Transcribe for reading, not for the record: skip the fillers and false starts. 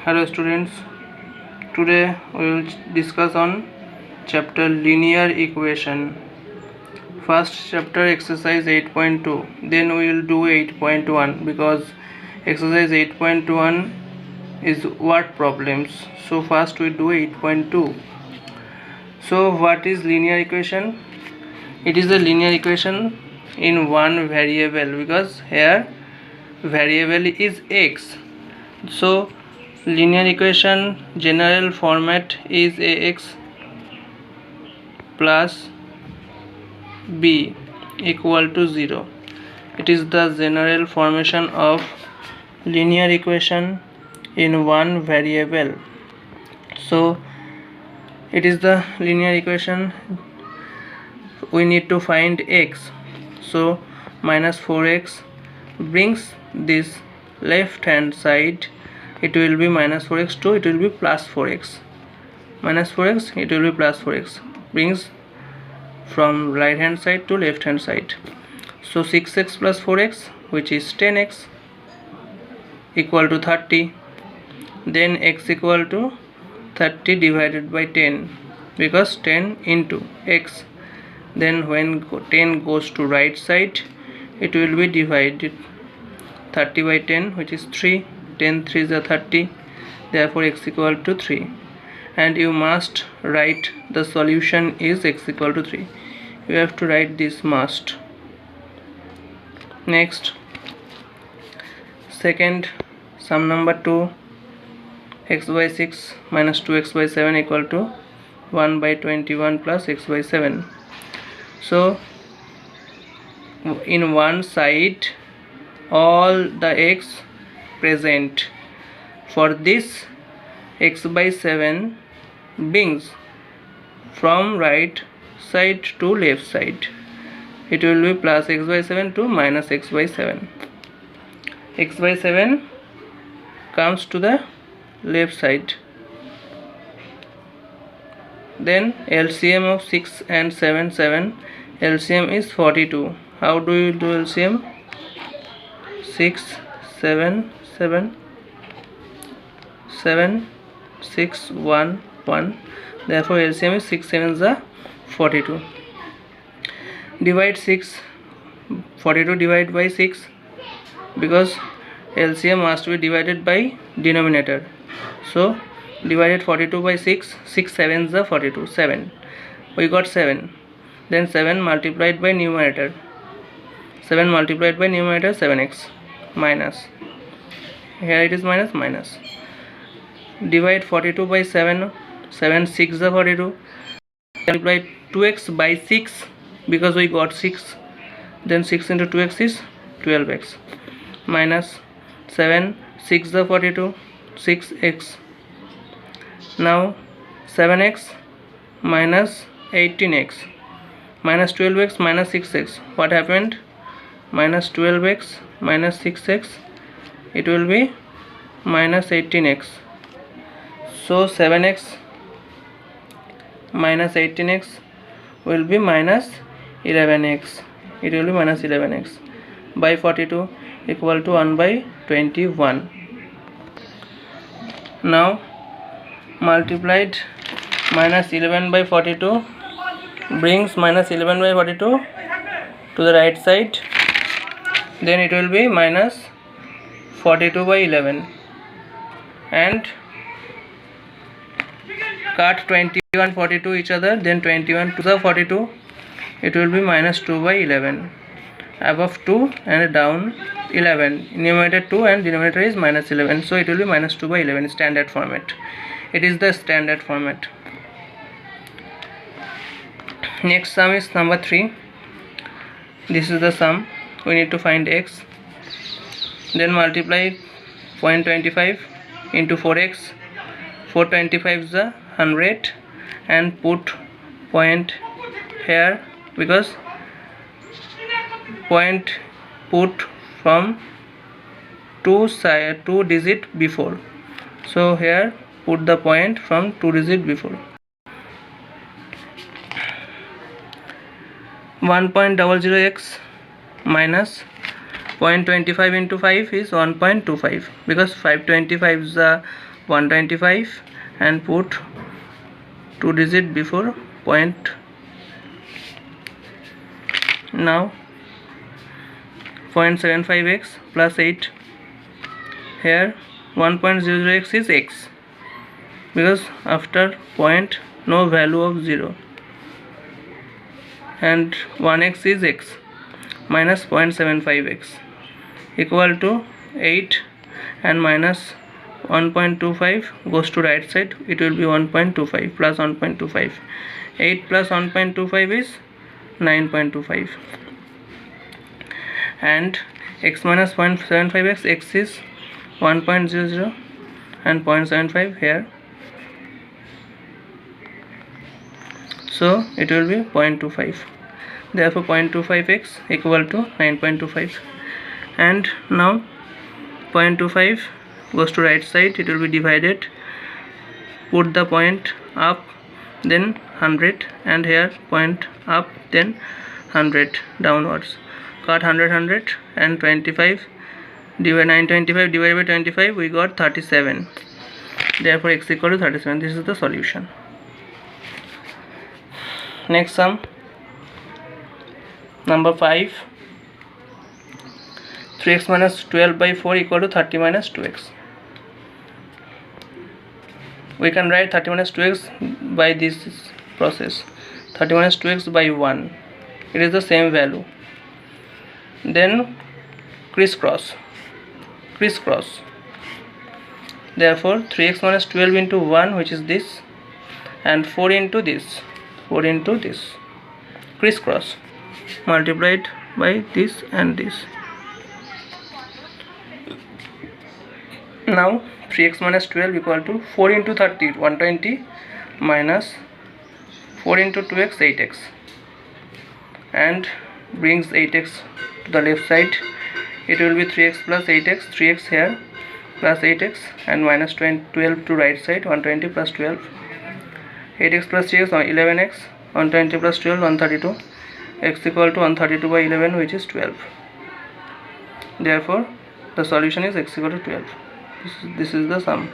Hello students, today we will discuss on chapter linear equation. First chapter exercise 8.2, then we will do 8.1 because exercise 8.1 is word problems. So first we do 8.2. So what is linear equation? It is a linear equation in one variable because here variable is x. So linear equation general format is ax plus b equal to 0. It is the general formation of linear equation in one variable. So it is the linear equation. We need to find x. So minus 4x brings this left hand side. It will be minus 4x to it will be plus 4x. Minus 4x, it will be plus 4x. Brings from right hand side to left hand side. So 6x plus 4x, which is 10x, equal to 30. Then x equal to 30 divided by 10 because 10 into x. Then when 10 goes to right side, it will be divided 30 by 10, which is 3. 10 3 is 30, therefore x equal to 3. And you must write the solution is x equal to 3. You have to write this must. Next, second sum number 2, x by 6 minus 2x by 7 equal to 1 by 21 plus x by 7. So in one side all the x present. For this x by 7 brings from right side to left side. It will be plus x by 7 to minus x by 7. X by 7 comes to the left side. Then LCM of 6 and 7, LCM is 42. How do you do LCM? 6 7 7 7 6 1 1. Therefore LCM is 6 7 is 42. Divide 6, 42 divided by 6 because LCM must be divided by denominator. So divided 42 by 6, 6 7 is 42, 7. We got 7. Then 7 multiplied by numerator. 7 multiplied by numerator 7x minus. Here it is minus. Divide 42 by 7. 7 6 is 42. Multiply 2x by 6 because we got 6. Then 6 into 2x is 12x minus 7 6 is 42, 6x. Now 7x minus 18x minus 12x minus 6x. What happened? Minus 12x minus 6x, it will be minus 18x. So 7x minus 18x will be minus 11x. It will be minus 11x by 42 equal to 1 by 21. Now multiplied minus 11 by 42 brings minus 11 by 42 to the right side. Then it will be minus 42 by 11 and cut 21 42 each other. Then 21 to the 42, it will be minus 2 by 11. Above 2 and down 11. Numerator 2 and denominator is minus 11. So it will be minus 2 by 11, standard format. It is the standard format. Next sum is number 3. This is the sum. We need to find x. Then multiply 0.25 into 4x. 425 is 100 and put point here because point put from two digit before. So here put the point from 2 digit before. 1.00x minus 0.25 into 5 is 1.25 because 525 is 125 and put 2 digit before point. Now 0.75x plus 8. Here 1.00x is x, because after point no value of 0, and 1x is x, minus 0.75x equal to 8, and minus 1.25 goes to right side, it will be 1.25 plus 1.25. 8 plus 1.25 is 9.25, and x minus 0.75x, x is 1.00 and 0.75 here, so it will be 0.25. Therefore 0.25x equal to 9.25, and now 0.25 goes to right side, it will be divided, put the point up, then 100, and here point up, then 100 downwards, cut 100 and 25 divided 925 divided by 25, we got 37. Therefore x equal to 37. This is the solution. Next sum, number 5. 3x minus 12 by 4 equal to 30 minus 2x. We can write 30 minus 2x by this process. 30 minus 2x by 1. It is the same value. Then crisscross. Therefore 3x minus 12 into 1, which is this, and 4 into this, crisscross, multiplied by this and this. Now 3x minus 12 equal to 4 into 30, 120, minus 4 into 2x, 8x, and brings 8x to the left side. It will be 3x plus 8x, 3x here plus 8x, and minus 12 to right side, 120 plus 12, 8x plus 3x, 11x, 120 plus 12, 132, x equal to 132 by 11, which is 12. Therefore the solution is x equal to 12. This is the sum.